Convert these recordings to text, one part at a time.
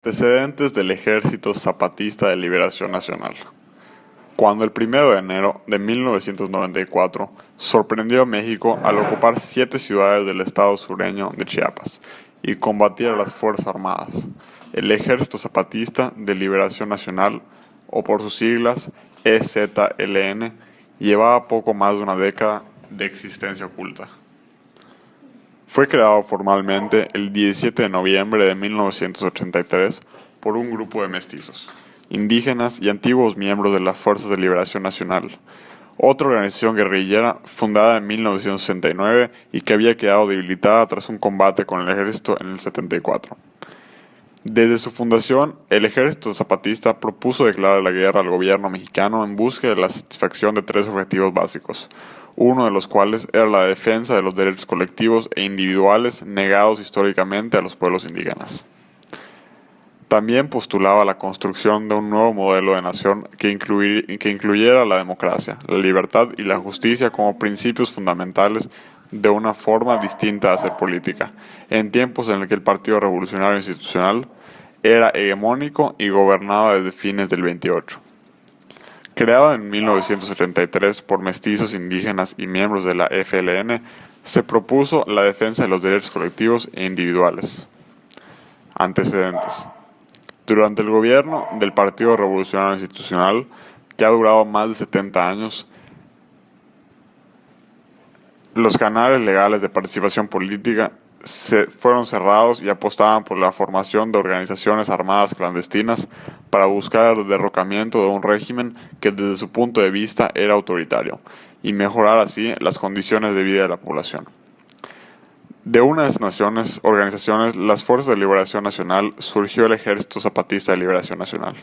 Antecedentes del Ejército Zapatista de Liberación Nacional. Cuando el 1 de enero de 1994 sorprendió a México al ocupar 7 ciudades del estado sureño de Chiapas y combatir a las Fuerzas Armadas, el Ejército Zapatista de Liberación Nacional, o por sus siglas EZLN, llevaba poco más de una década de existencia oculta. Fue creado formalmente el 17 de noviembre de 1983 por un grupo de mestizos, indígenas y antiguos miembros de las Fuerzas de Liberación Nacional, otra organización guerrillera fundada en 1969 y que había quedado debilitada tras un combate con el ejército en el 74. Desde su fundación, el Ejército Zapatista propuso declarar la guerra al gobierno mexicano en busca de la satisfacción de 3 objetivos básicos, uno de los cuales era la defensa de los derechos colectivos e individuales negados históricamente a los pueblos indígenas. También postulaba la construcción de un nuevo modelo de nación que incluyera la democracia, la libertad y la justicia como principios fundamentales de una forma distinta de hacer política, en tiempos en los que el Partido Revolucionario Institucional era hegemónico y gobernaba desde fines del 28. Creado en 1983 por mestizos indígenas y miembros de la FLN, se propuso la defensa de los derechos colectivos e individuales. Antecedentes. Durante el gobierno del Partido Revolucionario Institucional, que ha durado más de 70 años, los canales legales de participación política fueron cerrados y apostaban por la formación de organizaciones armadas clandestinas para buscar el derrocamiento de un régimen que desde su punto de vista era autoritario y mejorar así las condiciones de vida de la población. De una de esas organizaciones, las Fuerzas de Liberación Nacional, surgió el Ejército Zapatista de Liberación Nacional.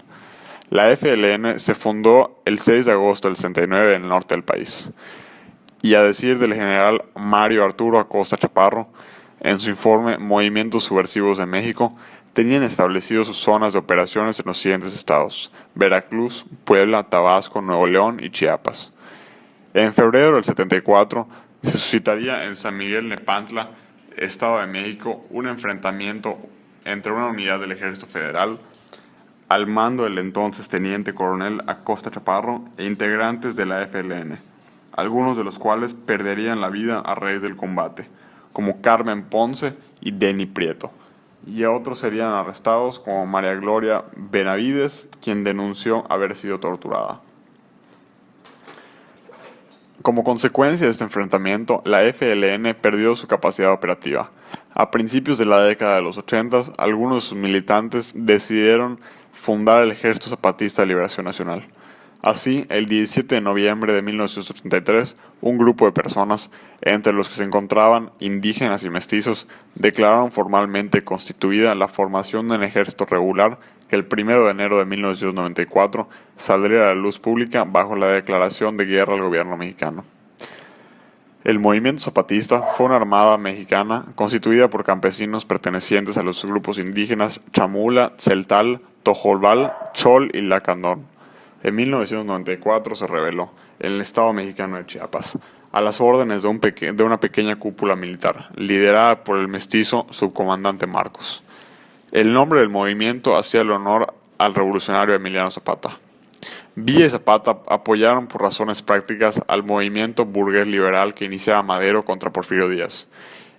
La FLN se fundó el 6 de agosto del 69 en el norte del país. Y a decir del general Mario Arturo Acosta Chaparro, en su informe Movimientos Subversivos de México, tenían establecido sus zonas de operaciones en los siguientes estados: Veracruz, Puebla, Tabasco, Nuevo León y Chiapas. En febrero del 74 se suscitaría en San Miguel Nepantla, Estado de México, un enfrentamiento entre una unidad del Ejército Federal, al mando del entonces teniente coronel Acosta Chaparro, e integrantes de la FLN, algunos de los cuales perderían la vida a raíz del combate, como Carmen Ponce y Denny Prieto, y a otros serían arrestados como María Gloria Benavides, quien denunció haber sido torturada. Como consecuencia de este enfrentamiento, la FLN perdió su capacidad operativa. A principios de la década de los 80, algunos de sus militantes decidieron fundar el Ejército Zapatista de Liberación Nacional. Así, el 17 de noviembre de 1983, un grupo de personas, entre los que se encontraban indígenas y mestizos, declararon formalmente constituida la formación de un ejército regular que el 1 de enero de 1994 saldría a la luz pública bajo la declaración de guerra al gobierno mexicano. El movimiento zapatista fue una armada mexicana constituida por campesinos pertenecientes a los grupos indígenas Chamula, Tzeltal, Tojolbal, Chol y Lacandón. En 1994 se rebeló en el estado mexicano de Chiapas, a las órdenes de una pequeña cúpula militar, liderada por el mestizo subcomandante Marcos. El nombre del movimiento hacía el honor al revolucionario Emiliano Zapata. Villa y Zapata apoyaron por razones prácticas al movimiento burgués liberal que iniciaba Madero contra Porfirio Díaz.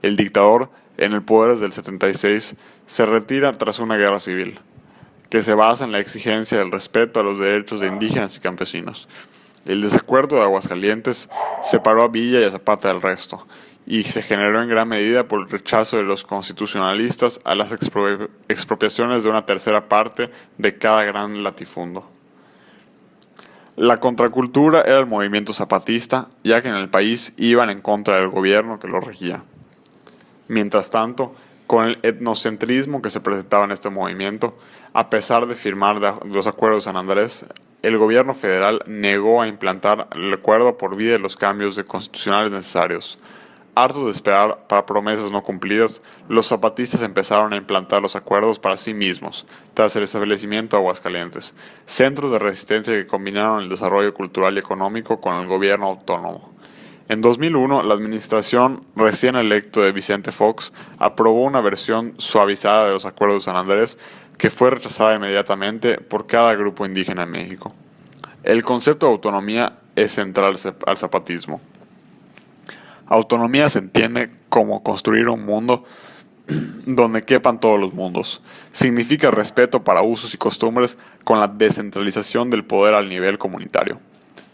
El dictador, en el poder desde el 76, se retira tras una guerra civil, que se basa en la exigencia del respeto a los derechos de indígenas y campesinos. El desacuerdo de Aguascalientes separó a Villa y a Zapata del resto, y se generó en gran medida por el rechazo de los constitucionalistas a las expropiaciones de una tercera parte de cada gran latifundio. La contracultura era el movimiento zapatista, ya que en el país iban en contra del gobierno que lo regía. Mientras tanto, con el etnocentrismo que se presentaba en este movimiento, a pesar de firmar los acuerdos de San Andrés, el gobierno federal negó a implantar el acuerdo por vía de los cambios constitucionales necesarios. Hartos de esperar para promesas no cumplidas, los zapatistas empezaron a implantar los acuerdos para sí mismos, tras el establecimiento de Aguascalientes, centros de resistencia que combinaron el desarrollo cultural y económico con el gobierno autónomo. En 2001, la administración recién electo de Vicente Fox aprobó una versión suavizada de los acuerdos de San Andrés que fue rechazada inmediatamente por cada grupo indígena en México. El concepto de autonomía es central al zapatismo. Autonomía se entiende como construir un mundo donde quepan todos los mundos. Significa respeto para usos y costumbres con la descentralización del poder al nivel comunitario.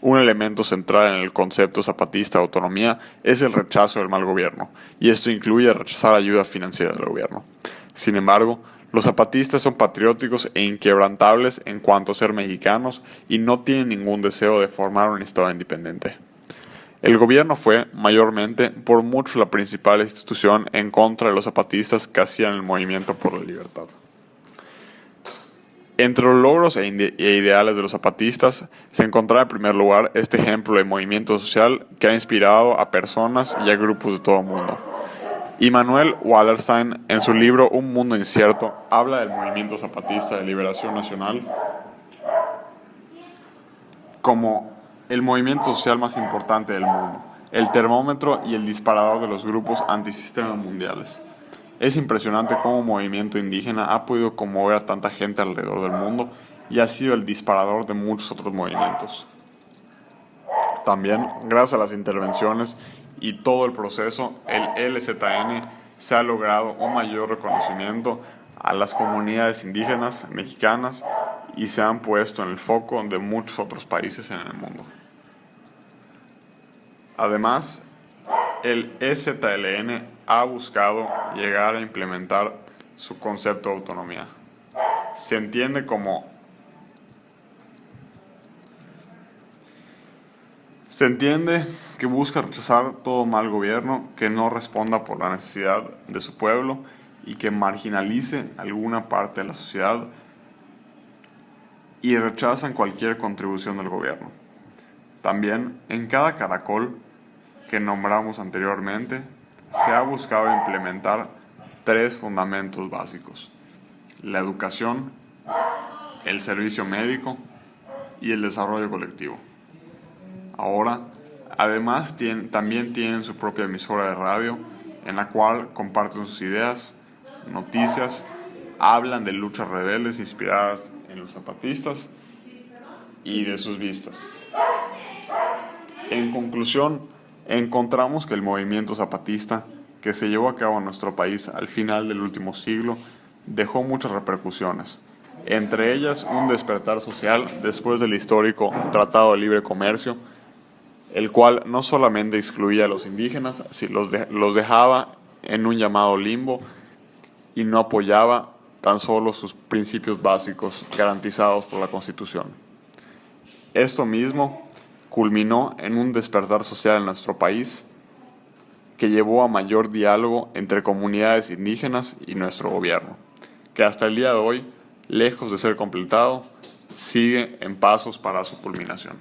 Un elemento central en el concepto zapatista de autonomía es el rechazo del mal gobierno, y esto incluye rechazar ayuda financiera del gobierno. Sin embargo, los zapatistas son patrióticos e inquebrantables en cuanto a ser mexicanos y no tienen ningún deseo de formar un estado independiente. El gobierno fue, mayormente, por mucho la principal institución en contra de los zapatistas que hacían el movimiento por la libertad. Entre los logros e ideales de los zapatistas se encontraba en primer lugar este ejemplo de movimiento social que ha inspirado a personas y a grupos de todo el mundo. Immanuel Wallerstein, en su libro Un mundo incierto, habla del movimiento zapatista de liberación nacional como el movimiento social más importante del mundo, el termómetro y el disparador de los grupos antisistemas mundiales. Es impresionante cómo un movimiento indígena ha podido conmover a tanta gente alrededor del mundo y ha sido el disparador de muchos otros movimientos. También, gracias a las intervenciones y todo el proceso, el LZN se ha logrado un mayor reconocimiento a las comunidades indígenas mexicanas y se han puesto en el foco de muchos otros países en el mundo. Además, el EZLN ha buscado llegar a implementar su concepto de autonomía. Se entiende que busca rechazar todo mal gobierno que no responda por la necesidad de su pueblo y que marginalice alguna parte de la sociedad y rechazan cualquier contribución del gobierno. También, en cada caracol que nombramos anteriormente, se ha buscado implementar 3 fundamentos básicos: la educación, el servicio médico y el desarrollo colectivo. Ahora, además, también tienen su propia emisora de radio en la cual comparten sus ideas, noticias, hablan de luchas rebeldes inspiradas en los zapatistas y de sus vistas. En conclusión, encontramos que el movimiento zapatista que se llevó a cabo en nuestro país al final del último siglo dejó muchas repercusiones, entre ellas un despertar social después del histórico Tratado de Libre Comercio, el cual no solamente excluía a los indígenas, sino los dejaba en un llamado limbo y no apoyaba tan solo sus principios básicos garantizados por la Constitución. Esto mismo culminó en un despertar social en nuestro país que llevó a mayor diálogo entre comunidades indígenas y nuestro gobierno, que hasta el día de hoy, lejos de ser completado, sigue en pasos para su culminación.